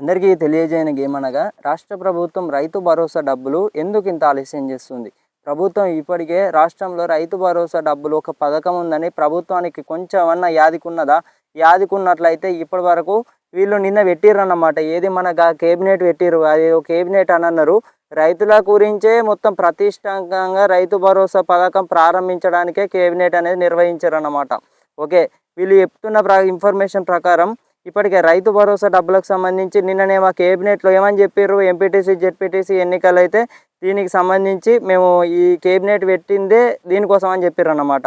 అందరికీ తెలియజేయనిది ఏమనగా రాష్ట్ర ప్రభుత్వం రైతు భరోసా డబ్బులు ఎందుకు ఇంత ఆలస్యం చేస్తుంది? ప్రభుత్వం ఇప్పటికే రాష్ట్రంలో రైతు భరోసా డబ్బులు ఒక పథకం ఉందని ప్రభుత్వానికి కొంచెమన్నా యాదికున్నదా? యాదికున్నట్లయితే ఇప్పటి వరకు వీళ్ళు నిన్న పెట్టిర్రన్నమాట. ఏది మనకు కేబినెట్ పెట్టిర్రు, అది కేబినెట్ అని అన్నారు. రైతుల గురించే మొత్తం ప్రతిష్టాత్మకంగా రైతు భరోసా పథకం ప్రారంభించడానికే కేబినెట్ అనేది నిర్వహించారన్నమాట. ఓకే, వీళ్ళు చెప్తున్న ఇన్ఫర్మేషన్ ప్రకారం ఇప్పటికే రైతు భరోసా డబ్బులకు సంబంధించి నిన్ననే మా కేబినెట్లో ఏమని చెప్పారు, ఎంపీటీసీ జెడ్పీటీసీ ఎన్నికలు అయితే దీనికి సంబంధించి మేము ఈ కేబినెట్ పెట్టిందే దీనికోసం అని చెప్పారు అన్నమాట.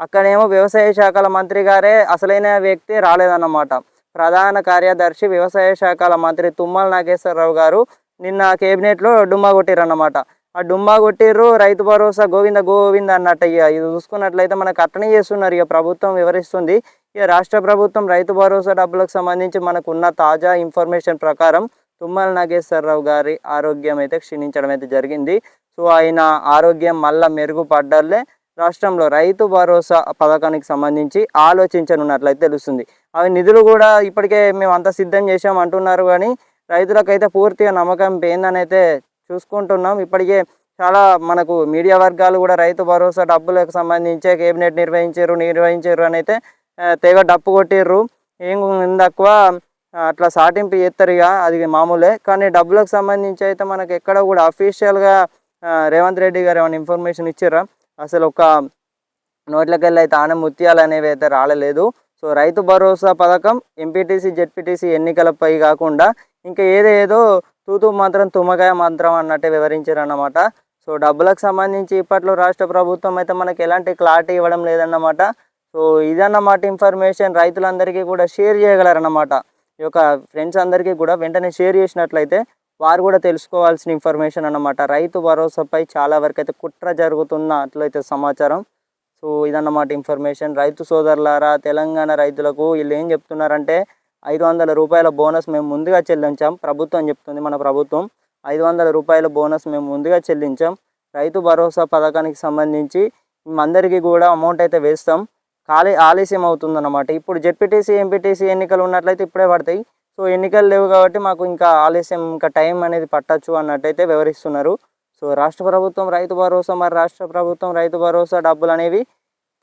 అక్కడేమో వ్యవసాయ శాఖల మంత్రి గారే అసలైన వ్యక్తి రాలేదన్నమాట. ప్రధాన కార్యదర్శి వ్యవసాయ శాఖల మంత్రి తుమ్మల నాగేశ్వరరావు గారు నిన్న కేబినెట్లో డుమ్మా కొట్టిరన్నమాట. ఆ డుమ్మా కొట్టిర్రు, రైతు భరోసా గోవింద గోవింద అన్నట్టు. ఇక ఇది చూసుకున్నట్లయితే మనకు అట్టనే చేస్తున్నారు. ఇక ప్రభుత్వం వివరిస్తుంది. ఇక రాష్ట్ర ప్రభుత్వం రైతు భరోసా డబ్బులకు సంబంధించి మనకున్న తాజా ఇన్ఫర్మేషన్ ప్రకారం తుమ్మల నాగేశ్వరరావు గారి ఆరోగ్యం అయితే క్షీణించడం అయితే జరిగింది. సో ఆయన ఆరోగ్యం మళ్ళీ మెరుగుపడ్డలే రాష్ట్రంలో రైతు భరోసా పథకానికి సంబంధించి ఆలోచించనున్నట్లయితే తెలుస్తుంది. అవి నిధులు కూడా ఇప్పటికే మేము అంతా సిద్ధం చేసాం అంటున్నారు, కానీ రైతులకైతే పూర్తిగా నమ్మకం పోయిందని అయితే చూసుకుంటున్నాం. ఇప్పటికే చాలా మనకు మీడియా వర్గాలు కూడా రైతు భరోసా డబ్బులకు సంబంధించే కేబినెట్ నిర్వహించారు అని అయితే తెగ డప్పు కొట్టిర్రు. ఏం తక్కువ అట్లా సాటింపు చేస్తారు, ఇక అది మామూలే. కానీ డబ్బులకు సంబంధించి అయితే మనకు ఎక్కడ కూడా అఫీషియల్గా రేవంత్ రెడ్డి గారు ఏమైనా ఇన్ఫర్మేషన్ ఇచ్చారా? అసలు ఒక నోట్లకి వెళ్ళి అయితే ఆన ముత్యాలు అనేవి అయితే రాలేదు. సో రైతు భరోసా పథకం ఎంపీటీసీ జెడ్పీటీసీ ఎన్నికలపై కాకుండా ఇంకా ఏదో తూతూ మాత్రం తుమ్మకాయ మంత్రం అన్నట్టే వివరించారు అన్నమాట. సో డబ్బులకు సంబంధించి ఇప్పట్లో రాష్ట్ర ప్రభుత్వం అయితే మనకి ఎలాంటి క్లారిటీ ఇవ్వడం లేదన్నమాట. సో ఇదన్నమాట ఇన్ఫర్మేషన్. రైతులందరికీ కూడా షేర్ చేయగలరన్నమాట. ఈ యొక్క ఫ్రెండ్స్ అందరికీ కూడా వెంటనే షేర్ చేసినట్లయితే వారు కూడా తెలుసుకోవాల్సిన ఇన్ఫర్మేషన్ అన్నమాట. రైతు భరోసాపై చాలా వరకు అయితే కుట్ర జరుగుతున్నట్లయితే సమాచారం. సో ఇదన్నమాట ఇన్ఫర్మేషన్. రైతు సోదరులారా, తెలంగాణ రైతులకు వీళ్ళు ఏం చెప్తున్నారంటే 500 రూపాయల బోనస్ మేము ముందుగా చెల్లించాం. ప్రభుత్వం చెప్తుంది, మన ప్రభుత్వం 500 రూపాయల బోనస్ మేము ముందుగా చెల్లించాం. రైతు భరోసా పథకానికి సంబంధించి అందరికీ కూడా అమౌంట్ అయితే వేస్తాం, ఆలస్యం అవుతుందన్నమాట. ఇప్పుడు జెడ్పీటీసీ ఎంపీటీసీ ఎన్నికలు ఉన్నట్లయితే ఇప్పుడే పడతాయి. సో ఎన్నికలు లేవు కాబట్టి మాకు ఇంకా ఆలస్యం, ఇంకా టైం అనేది పట్టచ్చు అన్నట్టయితే వివరిస్తున్నారు. సో రాష్ట్ర ప్రభుత్వం రైతు భరోసా రాష్ట్ర ప్రభుత్వం రైతు భరోసా డబ్బులు అనేవి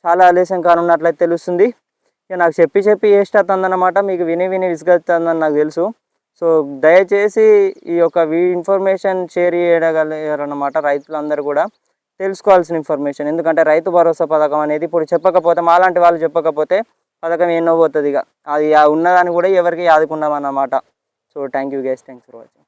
చాలా ఆలస్యం కానున్నట్లయితే తెలుస్తుంది. ఇక నాకు చెప్పి వేస్టవుతుందన్నమాట. మీకు విని విసుగొస్తుందని నాకు తెలుసు. సో దయచేసి ఈ యొక్క ఇన్ఫర్మేషన్ షేర్ చేయగలరన్నమాట. రైతులందరూ కూడా తెలుసుకోవాల్సిన ఇన్ఫర్మేషన్. ఎందుకంటే రైతు భరోసా పథకం అనేది ఇప్పుడు చెప్పకపోతే, మాలాంటి వాళ్ళు చెప్పకపోతే పథకం ఎన్నో పోతుంది. ఇక అది ఉన్నదాన్ని కూడా ఎవరికి ఆదుకున్నామన్నమాట. So thank you guys, thanks for watching.